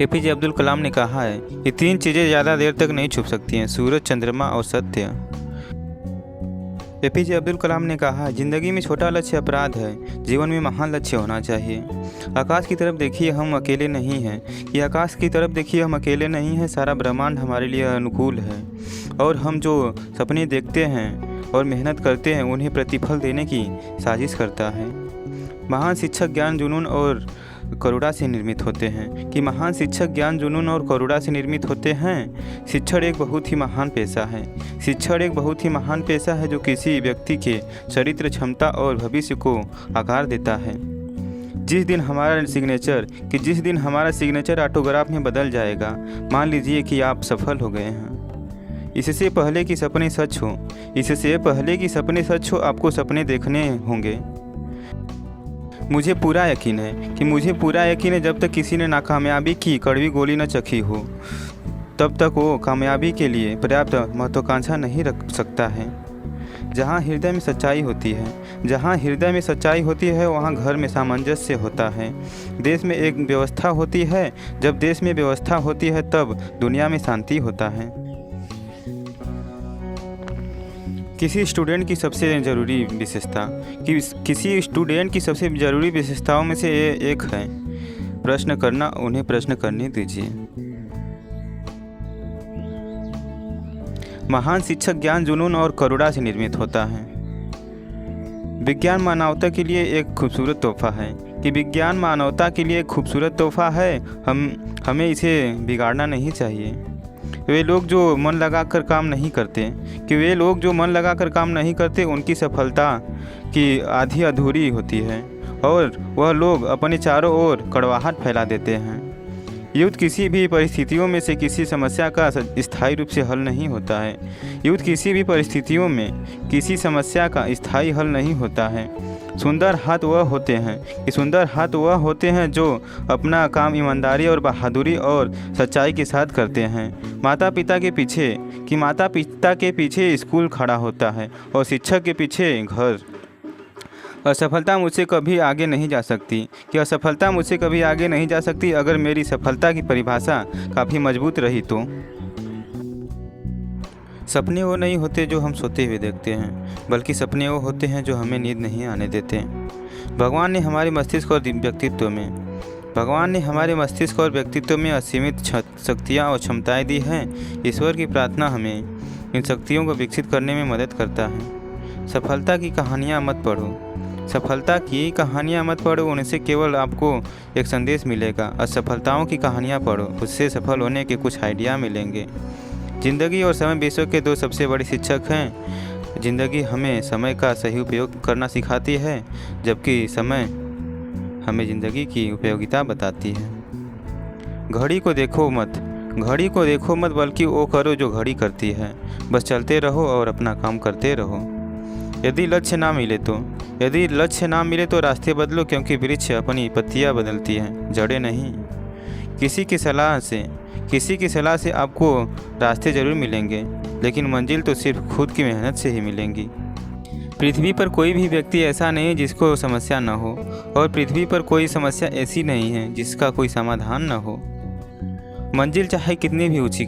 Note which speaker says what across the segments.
Speaker 1: APJ Abdul Kalam ने कहा है कि 3 चीज़ें ज़्यादा देर तक नहीं छुप सकती हैं, सूरज, चंद्रमा और सत्य। एपीजे अब्दुल कलाम ने कहा, जिंदगी में छोटा लक्ष्य अपराध है, जीवन में महान लक्ष्य होना चाहिए। आकाश की तरफ देखिए, हम अकेले नहीं हैं। ये आकाश की तरफ देखिए, हम अकेले नहीं हैं। सारा ब्रह्मांड हमारे लिए अनुकूल है और हम जो सपने देखते हैं और मेहनत करते हैं उन्हें प्रतिफल देने की साजिश करता है। महान शिक्षक ज्ञान, जुनून और करुणा से निर्मित होते हैं। कि महान शिक्षक ज्ञान, जुनून और करुणा से निर्मित होते हैं। शिक्षण एक बहुत ही महान पेशा है। शिक्षण एक बहुत ही महान पेशा है जो किसी व्यक्ति के चरित्र, क्षमता और भविष्य को आकार देता है। जिस दिन हमारा सिग्नेचर ऑटोग्राफ में बदल जाएगा, मान लीजिए कि आप सफल हो गए हैं। इससे पहले कि सपने सच हो आपको सपने देखने होंगे। मुझे पूरा यकीन है जब तक किसी ने नाकामयाबी की कड़वी गोली न चखी हो तब तक वो कामयाबी के लिए पर्याप्त महत्वाकांक्षा नहीं रख सकता है। जहाँ हृदय में सच्चाई होती है वहाँ घर में सामंजस्य होता है। देश में एक व्यवस्था होती है। जब देश में व्यवस्था होती है तब दुनिया में शांति होता है। किसी स्टूडेंट की सबसे ज़रूरी विशेषताओं में से एक है प्रश्न करना। उन्हें प्रश्न करने दीजिए। महान शिक्षक ज्ञान, जुनून और करुणा से निर्मित होता है। विज्ञान मानवता के लिए एक खूबसूरत तोहफा है। हमें इसे बिगाड़ना नहीं चाहिए। वे लोग जो मन लगाकर काम नहीं करते उनकी सफलता की आधी अधूरी होती है और वह लोग अपने चारों ओर कड़वाहट फैला देते हैं। युद्ध किसी भी परिस्थितियों में से किसी समस्या का स्थायी रूप से हल नहीं होता है। सुंदर हाथ वह होते हैं जो अपना काम ईमानदारी और बहादुरी और सच्चाई के साथ करते हैं। माता पिता के पीछे स्कूल खड़ा होता है और शिक्षक के पीछे घर। असफलता मुझसे कभी आगे नहीं जा सकती अगर मेरी सफलता की परिभाषा काफ़ी मजबूत रही तो। सपने वो नहीं होते जो हम सोते हुए देखते हैं, बल्कि सपने वो होते हैं जो हमें नींद नहीं आने देते। भगवान ने हमारे मस्तिष्क और व्यक्तित्व में असीमित शक्तियाँ और क्षमताएं दी हैं। ईश्वर की प्रार्थना हमें इन शक्तियों को विकसित करने में मदद करता है। सफलता की कहानियाँ मत पढ़ो, उनसे केवल आपको एक संदेश मिलेगा। असफलताओं की कहानियाँ पढ़ो, उससे सफल होने के कुछ आइडिया मिलेंगे। जिंदगी और समय विश्व के 2 सबसे बड़े शिक्षक हैं। जिंदगी हमें समय का सही उपयोग करना सिखाती है, जबकि समय हमें जिंदगी की उपयोगिता बताती है। घड़ी को देखो मत, बल्कि वो करो जो घड़ी करती है। बस चलते रहो और अपना काम करते रहो। यदि लक्ष्य ना मिले तो रास्ते बदलो, क्योंकि वृक्ष अपनी पत्तियां बदलती हैं, जड़ें नहीं। किसी की सलाह से आपको रास्ते जरूर मिलेंगे, लेकिन मंजिल तो सिर्फ खुद की मेहनत से ही मिलेंगी। पृथ्वी पर कोई भी व्यक्ति ऐसा नहीं है जिसको समस्या न हो, और पृथ्वी पर कोई समस्या ऐसी नहीं है जिसका कोई समाधान न हो। मंजिल चाहे जितनी भी ऊंची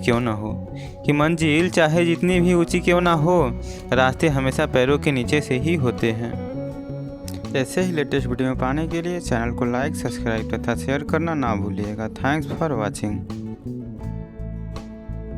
Speaker 1: क्यों ना हो, रास्ते हमेशा पैरों के नीचे से ही होते हैं। ऐसे ही लेटेस्ट वीडियो पाने के लिए चैनल को लाइक, सब्सक्राइब तथा शेयर करना ना भूलिएगा। Thanks for watching.